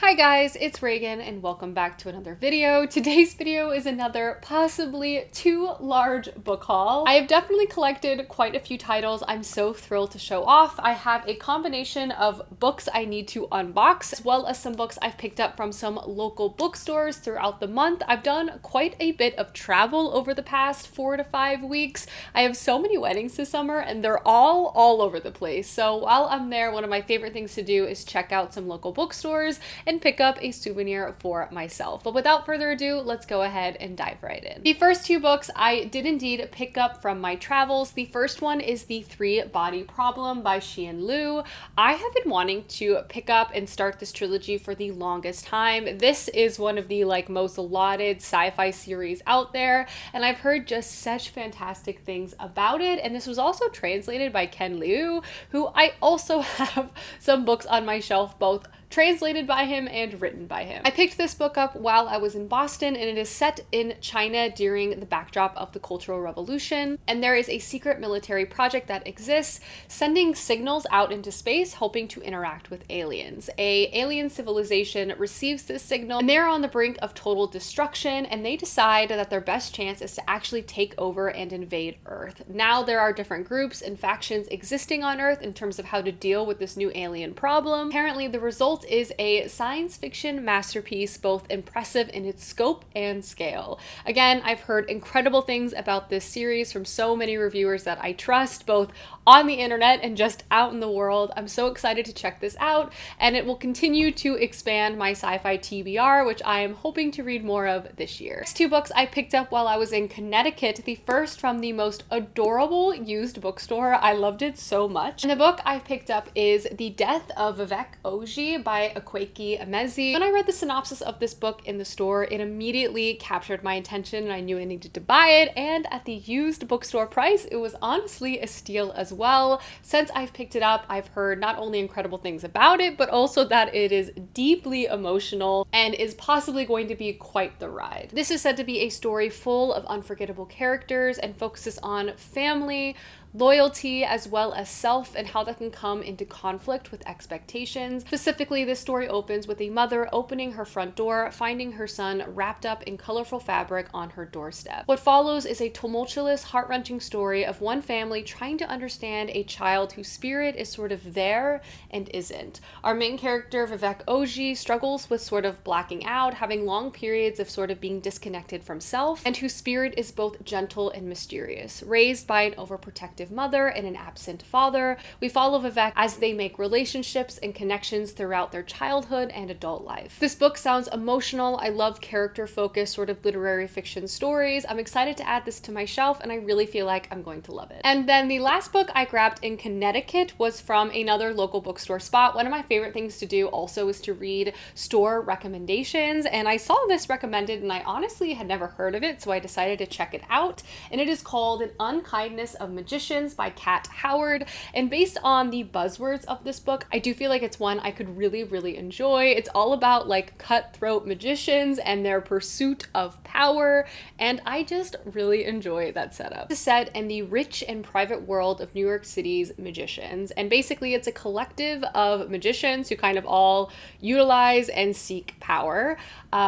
Hi guys, it's Reagan and welcome back to another video. Today's video is another possibly too large book haul. I have definitely collected quite a few titles I'm so thrilled to show off. I have a combination of books I need to unbox, as well as some books I've picked up from some local bookstores throughout the month. I've done quite a bit of travel over the past 4 to 5 weeks. I have so many weddings this summer and they're all over the place. So while I'm there, one of my favorite things to do is check out some local bookstores and pick up a souvenir for myself. But without further ado, let's go ahead and dive right in. The first two books I did indeed pick up from my travels. The first one is The Three Body Problem by Xian Lu. I have been wanting to pick up and start this trilogy for the longest time. This is one of the most lauded sci-fi series out there, and I've heard just such fantastic things about it. And this was also translated by Ken Liu, who I also have some books on my shelf, both translated by him and written by him. I picked this book up while I was in Boston, and it is set in China during the backdrop of the Cultural Revolution. And there is a secret military project that exists, sending signals out into space, hoping to interact with aliens. A alien civilization receives this signal, and they're on the brink of total destruction, and they decide that their best chance is to actually take over and invade Earth. Now there are different groups and factions existing on Earth in terms of how to deal with this new alien problem. Apparently the result is a science fiction masterpiece, both impressive in its scope and scale. Again, I've heard incredible things about this series from so many reviewers that I trust, both on the internet and just out in the world. I'm so excited to check this out, and it will continue to expand my sci-fi TBR, which I am hoping to read more of this year. Next two books I picked up while I was in Connecticut. The first from the most adorable used bookstore. I loved it so much. And the book I picked up is The Death of Vivek Ige by Akwaeke Emezi. When I read the synopsis of this book in the store, it immediately captured my attention and I knew I needed to buy it, and at the used bookstore price, it was honestly a steal as well. Since I've picked it up, I've heard not only incredible things about it, but also that it is deeply emotional and is possibly going to be quite the ride. This is said to be a story full of unforgettable characters and focuses on family, loyalty, as well as self, and how that can come into conflict with expectations. Specifically, this story opens with a mother opening her front door, finding her son wrapped up in colorful fabric on her doorstep. What follows is a tumultuous, heart-wrenching story of one family trying to understand a child whose spirit is sort of there and isn't. Our main character, Vivek Ige, struggles with sort of blacking out, having long periods of sort of being disconnected from self, and whose spirit is both gentle and mysterious. Raised by an overprotective mother and an absent father, we follow Vivek as they make relationships and connections throughout their childhood and adult life. This book sounds emotional. I love character-focused sort of literary fiction stories. I'm excited to add this to my shelf, and I really feel like I'm going to love it. And then the last book I grabbed in Connecticut was from another local bookstore spot. One of my favorite things to do also is to read store recommendations, and I saw this recommended and I honestly had never heard of it, so I decided to check it out. And it is called An Unkindness of Magicians by Kat Howard. And based on the buzzwords of this book, I do feel like it's one I could really enjoy. It's all about cutthroat magicians and their pursuit of power, and I just really enjoy that setup. It's set in the rich and private world of New York City's magicians, and basically it's a collective of magicians who kind of all utilize and seek power.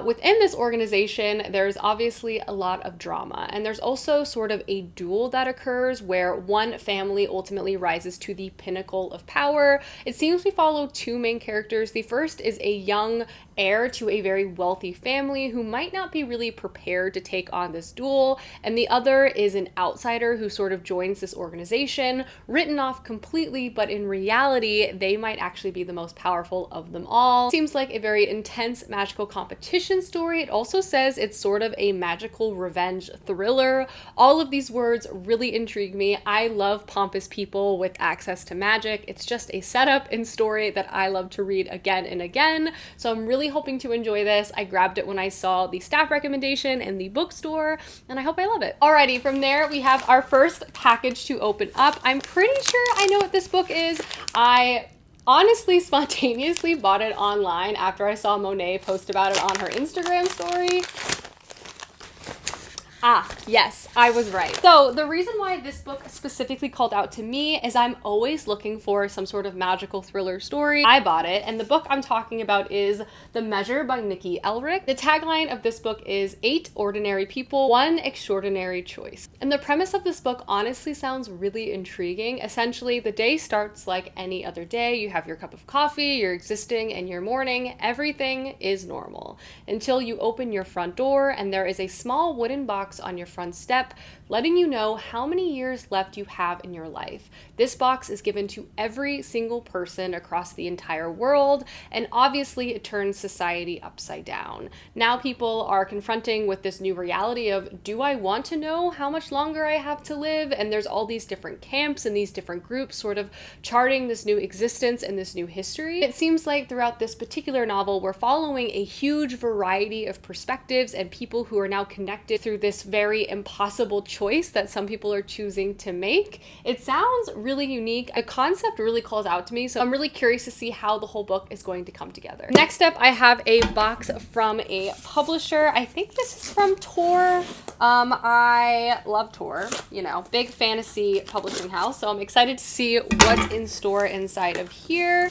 Within this organization, there's obviously a lot of drama, and there's also sort of a duel that occurs where one family ultimately rises to the pinnacle of power. It seems we follow two main characters. The first is a young heir to a very wealthy family who might not be really prepared to take on this duel, and the other is an outsider who sort of joins this organization, written off completely, but in reality, they might actually be the most powerful of them all. Seems like a very intense magical competition story. It also says it's sort of a magical revenge thriller. All of these words really intrigue me. I love pompous people with access to magic. It's just a setup and story that I love to read again and again, so I'm really hoping to enjoy this. I grabbed it when I saw the staff recommendation in the bookstore, and I hope I love it. Alrighty, from there we have our first package to open up. I'm pretty sure I know what this book is. I honestly spontaneously bought it online after I saw Monet post about it on her Instagram story. Ah, yes, I was right. So the reason why this book specifically called out to me is I'm always looking for some sort of magical thriller story. I bought it, and the book I'm talking about is The Measure by Nikki Elric. The tagline of this book is 8 ordinary people, 1 extraordinary choice. And the premise of this book honestly sounds really intriguing. Essentially, the day starts like any other day. You have your cup of coffee, you're existing in your morning, everything is normal. Until you open your front door and there is a small wooden box on your front step letting you know how many years left you have in your life. This box is given to every single person across the entire world, and obviously it turns society upside down. Now people are confronting with this new reality of, do I want to know how much longer I have to live? And there's all these different camps and these different groups sort of charting this new existence and this new history. It seems like throughout this particular novel, we're following a huge variety of perspectives and people who are now connected through this very impossible choice that some people are choosing to make. It sounds really unique. The concept really calls out to me, so I'm really curious to see how the whole book is going to come together. Next up, I have a box from a publisher. I think this is from Tor. I love Tor, you know, big fantasy publishing house, so I'm excited to see what's in store inside of here.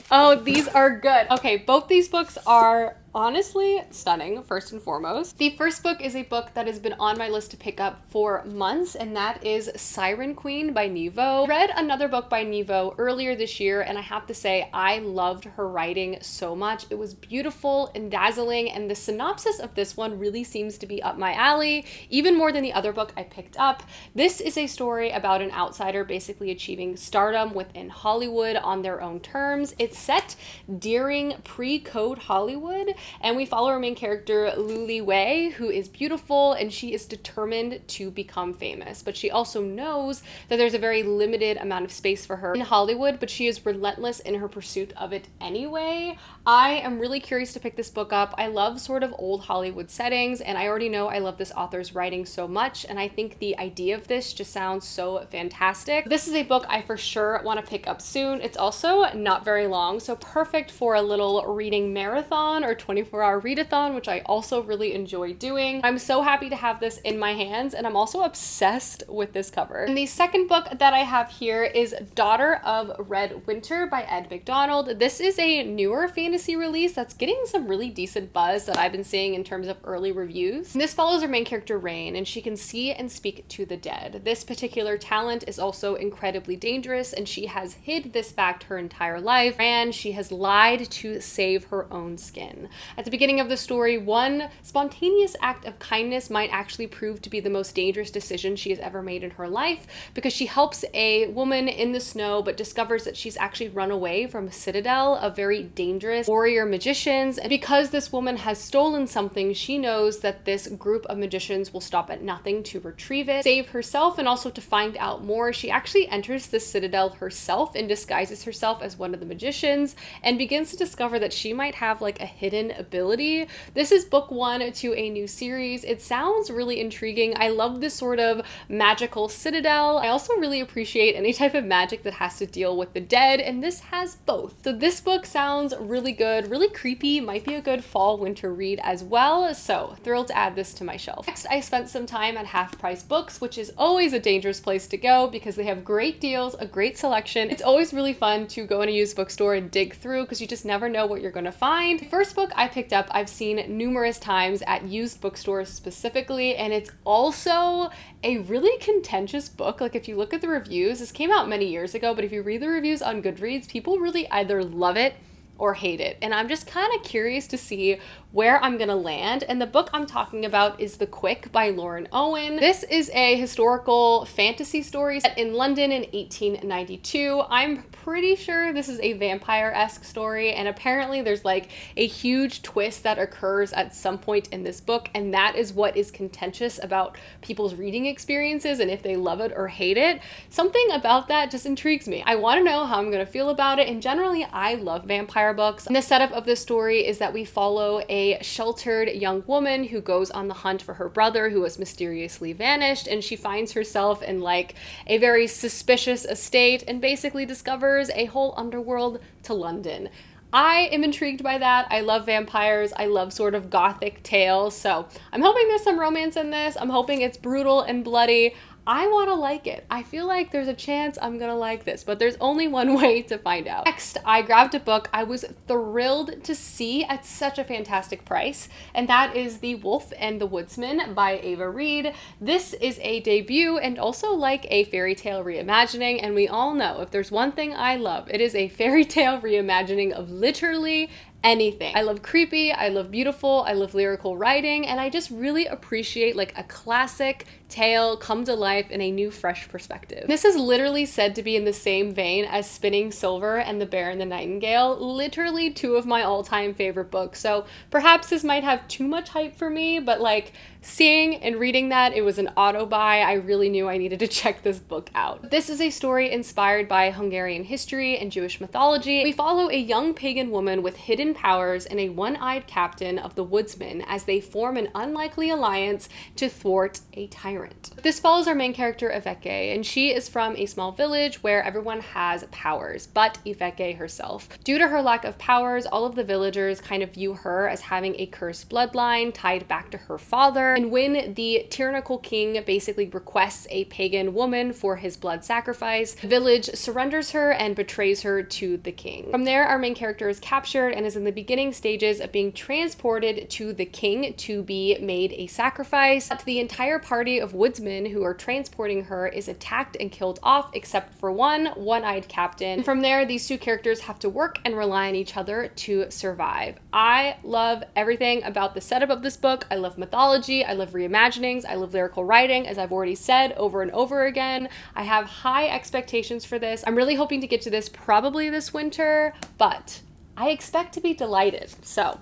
Oh, these are good. Okay, both these books are honestly stunning, first and foremost. The first book is a book that has been on my list to pick up for months, and that is Siren Queen by Nevo. I read another book by Nevo earlier this year, and I have to say I loved her writing so much. It was beautiful and dazzling, and the synopsis of this one really seems to be up my alley, even more than the other book I picked up. This is a story about an outsider basically achieving stardom within Hollywood on their own terms. It's set during pre-code Hollywood, and we follow our main character, Luli Wei, who is beautiful and she is determined to become famous. But she also knows that there's a very limited amount of space for her in Hollywood, but she is relentless in her pursuit of it anyway. I am really curious to pick this book up. I love sort of old Hollywood settings, and I already know I love this author's writing so much, and I think the idea of this just sounds so fantastic. This is a book I for sure want to pick up soon. It's also not very long, so perfect for a little reading marathon or 24-hour readathon, which I also really enjoy doing. I'm so happy to have this in my hands, and I'm also obsessed with this cover. And the second book that I have here is Daughter of Red Winter by Ed McDonald. This is a newer fantasy release that's getting some really decent buzz that I've been seeing in terms of early reviews. And this follows our main character, Rain, and she can see and speak to the dead. This particular talent is also incredibly dangerous, and she has hid this fact her entire life, and she has lied to save her own skin. At the beginning of the story, one spontaneous act of kindness might actually prove to be the most dangerous decision she has ever made in her life, because she helps a woman in the snow but discovers that she's actually run away from a citadel of very dangerous warrior magicians. And because this woman has stolen something, she knows that this group of magicians will stop at nothing to retrieve it, save herself, and also to find out more. She actually enters the citadel herself and disguises herself as one of the magicians and begins to discover that she might have like a hidden ability. This is book 1 to a new series. It sounds really intriguing. I love this sort of magical citadel. I also really appreciate any type of magic that has to deal with the dead, and this has both. So this book sounds really good, really creepy, might be a good fall winter read as well, so thrilled to add this to my shelf. Next, I spent some time at Half Price Books, which is always a dangerous place to go because they have great deals, a great selection. It's always really fun to go in a used bookstore and dig through because you just never know what you're going to find. The first book I picked up I've seen numerous times at used bookstores specifically, and it's also a really contentious book. Like if you look at the reviews, this came out many years ago, but if you read the reviews on Goodreads, people really either love it or hate it. And I'm just kind of curious to see where I'm gonna land. And the book I'm talking about is The Quick by Lauren Owen. This is a historical fantasy story set in London in 1892. I'm pretty sure this is a vampire-esque story, and apparently there's like a huge twist that occurs at some point in this book, and that is what is contentious about people's reading experiences and if they love it or hate it. Something about that just intrigues me. I want to know how I'm gonna feel about it, and generally I love vampire books. And the setup of this story is that we follow a sheltered young woman who goes on the hunt for her brother who has mysteriously vanished, and she finds herself in like a very suspicious estate and basically discovers a whole underworld to London. I am intrigued by that. I love vampires. I love sort of gothic tales. So I'm hoping there's some romance in this. I'm hoping it's brutal and bloody. I want to like it. I feel like there's a chance I'm gonna like this, but there's only one way to find out. Next, I grabbed a book I was thrilled to see at such a fantastic price, and that is The Wolf and the Woodsman by Ava Reid. This is a debut and also like a fairy tale reimagining, and we all know if there's one thing I love, it is a fairy tale reimagining of literally anything. I love creepy, I love beautiful, I love lyrical writing, and I just really appreciate like a classic tale come to life in a new, fresh perspective. This is literally said to be in the same vein as Spinning Silver and The Bear and the Nightingale, literally two of my all-time favorite books. So perhaps this might have too much hype for me, but like seeing and reading that it was an auto buy, I really knew I needed to check this book out. This is a story inspired by Hungarian history and Jewish mythology. We follow a young pagan woman with hidden powers and a one-eyed captain of the Woodsman as they form an unlikely alliance to thwart a tyrant. This follows our main character Iveke, and she is from a small village where everyone has powers, but Iveke herself. Due to her lack of powers, all of the villagers kind of view her as having a cursed bloodline tied back to her father, and when the tyrannical king basically requests a pagan woman for his blood sacrifice, the village surrenders her and betrays her to the king. From there, our main character is captured and is in the beginning stages of being transported to the king to be made a sacrifice. But the entire party of woodsmen who are transporting her is attacked and killed off, except for one-eyed captain. And from there, these two characters have to work and rely on each other to survive. I love everything about the setup of this book. I love mythology, I love reimaginings, I love lyrical writing, as I've already said over and over again. I have high expectations for this. I'm really hoping to get to this probably this winter, but I expect to be delighted. So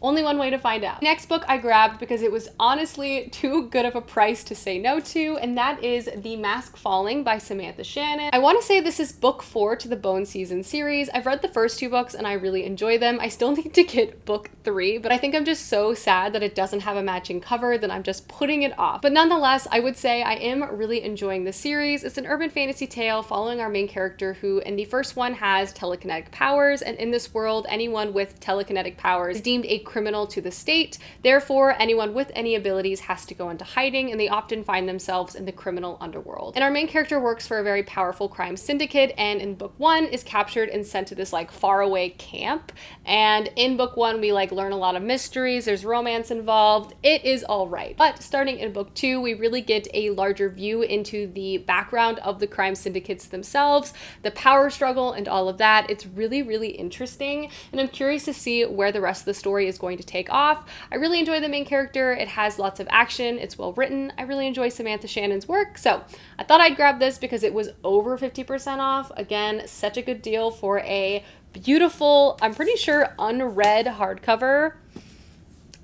only one way to find out. Next book I grabbed because it was honestly too good of a price to say no to, and that is The Mask Falling by Samantha Shannon. I want to say this is book 4 to the Bone Season series. I've read the first 2 books and I really enjoy them. I still need to get book 3, but I think I'm just so sad that it doesn't have a matching cover that I'm just putting it off. But nonetheless, I would say I am really enjoying the series. It's an urban fantasy tale following our main character who in the first one has telekinetic powers, and in this world, anyone with telekinetic powers is deemed a criminal to the state. Therefore, anyone with any abilities has to go into hiding, and they often find themselves in the criminal underworld. And our main character works for a very powerful crime syndicate, and in book 1 is captured and sent to this like faraway camp. And in book 1, we like learn a lot of mysteries, there's romance involved, it is all right. But starting in book 2, we really get a larger view into the background of the crime syndicates themselves, the power struggle and all of that. It's really, really interesting, and I'm curious to see where the rest of the story is going to take off. I really enjoy the main character. It has lots of action. It's well written. I really enjoy Samantha Shannon's work. So I thought I'd grab this because it was over 50% off. Again, such a good deal for a beautiful, I'm pretty sure unread hardcover.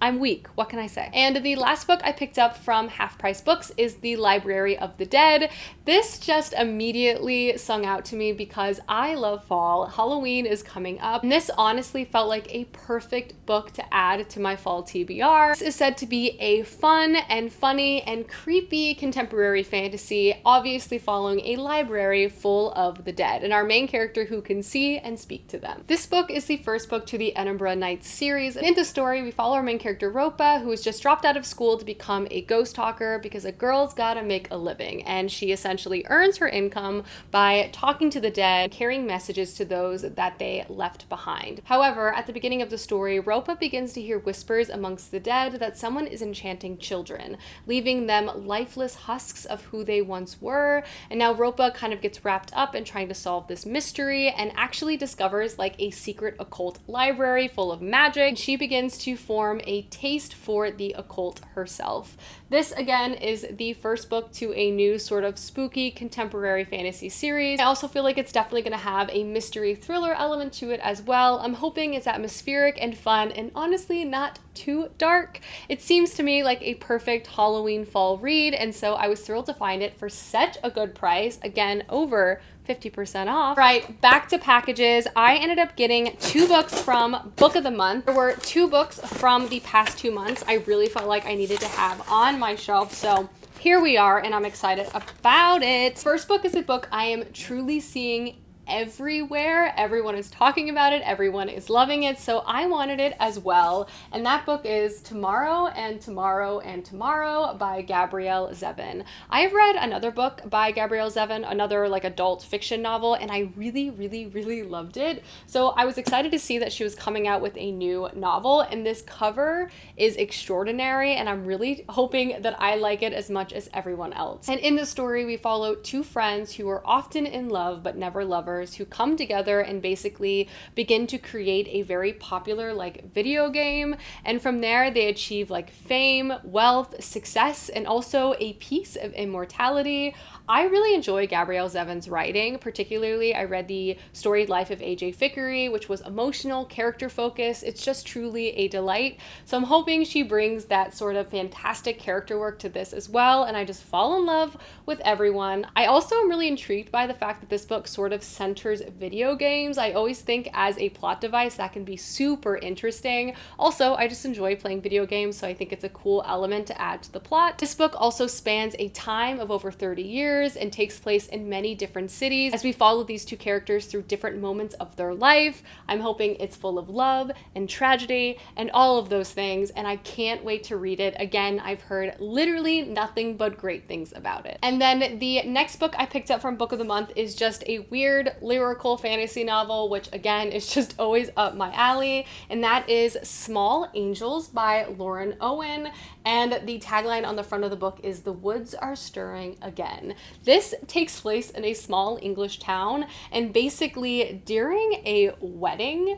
I'm weak, what can I say? And the last book I picked up from Half Price Books is The Library of the Dead. This just immediately sung out to me because I love fall. Halloween is coming up, and this honestly felt like a perfect book to add to my fall TBR. This is said to be a fun and funny and creepy contemporary fantasy, obviously following a library full of the dead, and our main character who can see and speak to them. This book is the first book to the Edinburgh Nights series, and in the story we follow our main character Ropa, who has just dropped out of school to become a ghost talker because a girl's gotta make a living, and she essentially earns her income by talking to the dead, carrying messages to those that they left behind. However, at the beginning of the story, Ropa begins to hear whispers amongst the dead that someone is enchanting children, leaving them lifeless husks of who they once were, and now Ropa kind of gets wrapped up in trying to solve this mystery and actually discovers like a secret occult library full of magic. She begins to form a taste for the occult herself. This again is the first book to a new sort of spooky contemporary fantasy series. I also feel like it's definitely going to have a mystery thriller element to it as well. I'm hoping it's atmospheric and fun and honestly not too dark. It seems to me like a perfect Halloween fall read, and so I was thrilled to find it for such a good price. Again, over 50% off. Right, back to packages. I ended up getting 2 books from Book of the Month. There were 2 books from the past 2 months I really felt like I needed to have on my shelf, so here we are, and I'm excited about it. First book is a book I am truly seeing everywhere. Everyone is talking about it. Everyone is loving it. So I wanted it as well. And that book is Tomorrow and Tomorrow and Tomorrow by Gabrielle Zevin. I've read another book by Gabrielle Zevin, another like adult fiction novel, and I really loved it. So I was excited to see that she was coming out with a new novel, and this cover is extraordinary, and I'm really hoping that I like it as much as everyone else. And in the story, we follow two friends who are often in love but never lovers, who come together and basically begin to create a very popular like video game, and from there they achieve like fame, wealth, success, and also a piece of immortality. I really enjoy Gabrielle Zevin's writing. Particularly, I read the storied life of AJ Fickery, which was emotional, character focused. It's just truly a delight. So I'm hoping she brings that sort of fantastic character work to this as well, and I just fall in love with everyone. I also am really intrigued by the fact that this book sort of centers video games. I always think as a plot device that can be super interesting. Also, I just enjoy playing video games, so I think it's a cool element to add to the plot. This book also spans a time of over 30 years and takes place in many different cities as we follow these two characters through different moments of their life. I'm hoping it's full of love and tragedy and all of those things, and I can't wait to read it. Again, I've heard literally nothing but great things about it. And then the next book I picked up from Book of the Month is just a weird lyrical fantasy novel, which again is just always up my alley, and that is Small Angels by Lauren Owen. And the tagline on the front of the book is "The woods are stirring again." This takes place in a small English town, and basically during a wedding,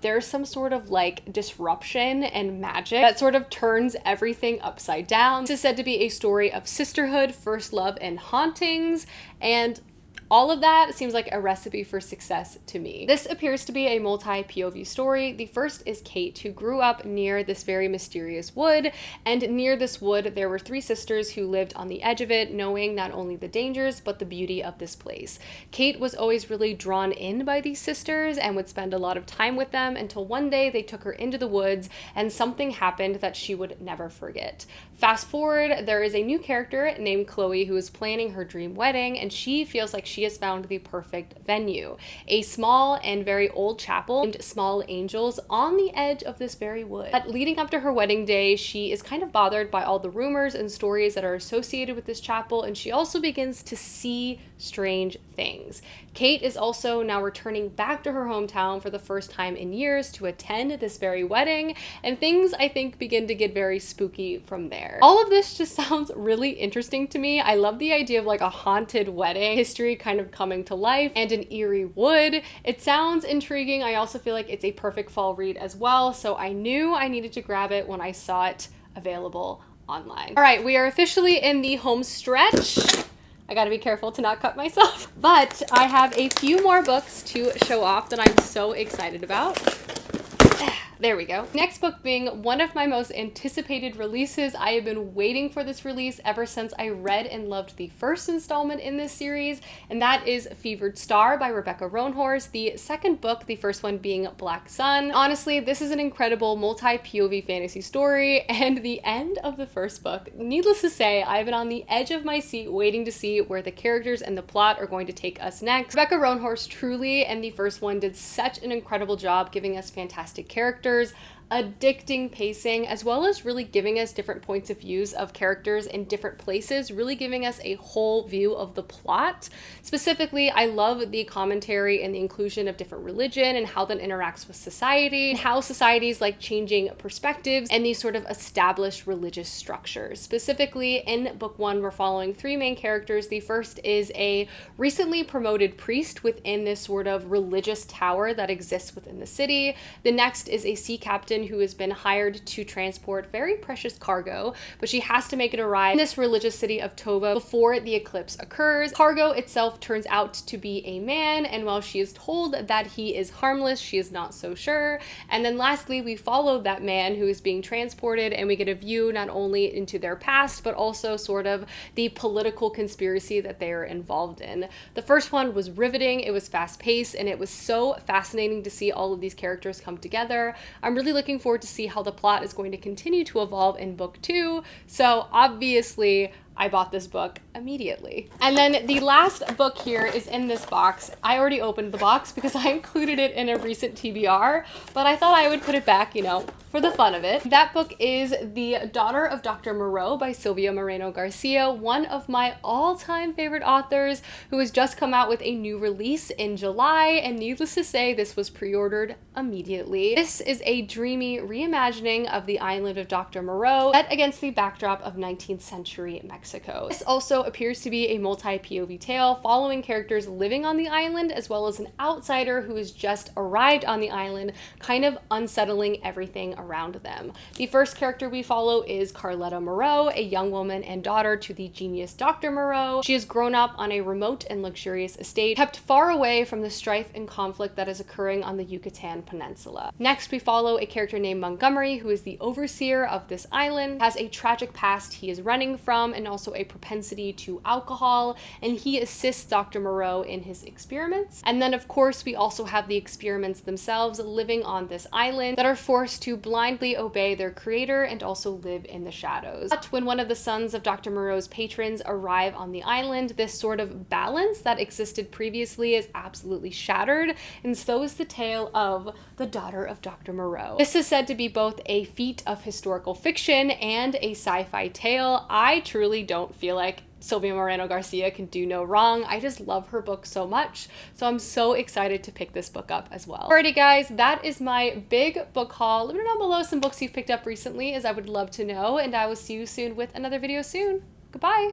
there's some sort of like disruption and magic that sort of turns everything upside down. This is said to be a story of sisterhood, first love, and hauntings, and all of that seems like a recipe for success to me. This appears to be a multi-POV story. The first is Kate, who grew up near this very mysterious wood, and near this wood there were three sisters who lived on the edge of it, knowing not only the dangers but the beauty of this place. Kate was always really drawn in by these sisters and would spend a lot of time with them until one day they took her into the woods and something happened that she would never forget. Fast forward, there is a new character named Chloe who is planning her dream wedding, and she feels like she has found the perfect venue, a small and very old chapel named Small Angels on the edge of this very wood. But leading up to her wedding day, she is kind of bothered by all the rumors and stories that are associated with this chapel, and she also begins to see strange things. Kate is also now returning back to her hometown for the first time in years to attend this very wedding, and things I think begin to get very spooky from there. All of this just sounds really interesting to me. I love the idea of like a haunted wedding, history kind of coming to life, and an eerie wood. It sounds intriguing. I also feel like it's a perfect fall read as well, so I knew I needed to grab it when I saw it available online. All right, we are officially in the home stretch. I gotta be careful to not cut myself. But I have a few more books to show off that I'm so excited about. There we go. Next book being one of my most anticipated releases. I have been waiting for this release ever since I read and loved the first installment in this series, and that is Fevered Star by Rebecca Roanhorse, the second book, the first one being Black Sun. Honestly, this is an incredible multi-POV fantasy story, and the end of the first book, needless to say, I've been on the edge of my seat waiting to see where the characters and the plot are going to take us next. Rebecca Roanhorse truly, and the first one, did such an incredible job giving us fantastic characters, addicting pacing, as well as really giving us different points of views of characters in different places, really giving us a whole view of the plot. Specifically, I love the commentary and the inclusion of different religion and how that interacts with society, and how societies like changing perspectives and these sort of established religious structures. Specifically, in book one, we're following three main characters. The first is a recently promoted priest within this sort of religious tower that exists within the city. The next is a sea captain who has been hired to transport very precious cargo, but she has to make it arrive in this religious city of Tova before the eclipse occurs. Cargo itself turns out to be a man, and while she is told that he is harmless, she is not so sure. And then lastly, we follow that man who is being transported, and we get a view not only into their past, but also sort of the political conspiracy that they are involved in. The first one was riveting, it was fast-paced, and it was so fascinating to see all of these characters come together. I'm really looking forward to see how the plot is going to continue to evolve in book two. So obviously I bought this book immediately. And then the last book here is in this box. I already opened the box because I included it in a recent TBR, but I thought I would put it back, you know, for the fun of it. That book is The Daughter of Dr. Moreau by Silvia Moreno Garcia, one of my all-time favorite authors who has just come out with a new release in July, and needless to say, this was pre-ordered immediately. This is a dreamy reimagining of the island of Dr. Moreau set against the backdrop of 19th century Mexico. This also appears to be a multi-POV tale following characters living on the island as well as an outsider who has just arrived on the island, kind of unsettling everything around them. The first character we follow is Carletta Moreau, a young woman and daughter to the genius Dr. Moreau. She has grown up on a remote and luxurious estate, kept far away from the strife and conflict that is occurring on the Yucatan Peninsula. Next, we follow a character named Montgomery, who is the overseer of this island, has a tragic past he is running from, and also a propensity to alcohol, and he assists Dr. Moreau in his experiments. And then, of course, we also have the experiments themselves living on this island that are forced to blindly obey their creator and also live in the shadows. But when one of the sons of Dr. Moreau's patrons arrive on the island, this sort of balance that existed previously is absolutely shattered, and so is the tale of the Daughter of Dr. Moreau. This is said to be both a feat of historical fiction and a sci-fi tale. I truly don't feel like Silvia Moreno Garcia can do no wrong. I just love her book so much, so I'm so excited to pick this book up as well. Alrighty guys, that is my big book haul. Let me know down below some books you've picked up recently, as I would love to know, and I will see you soon with another video soon. Goodbye!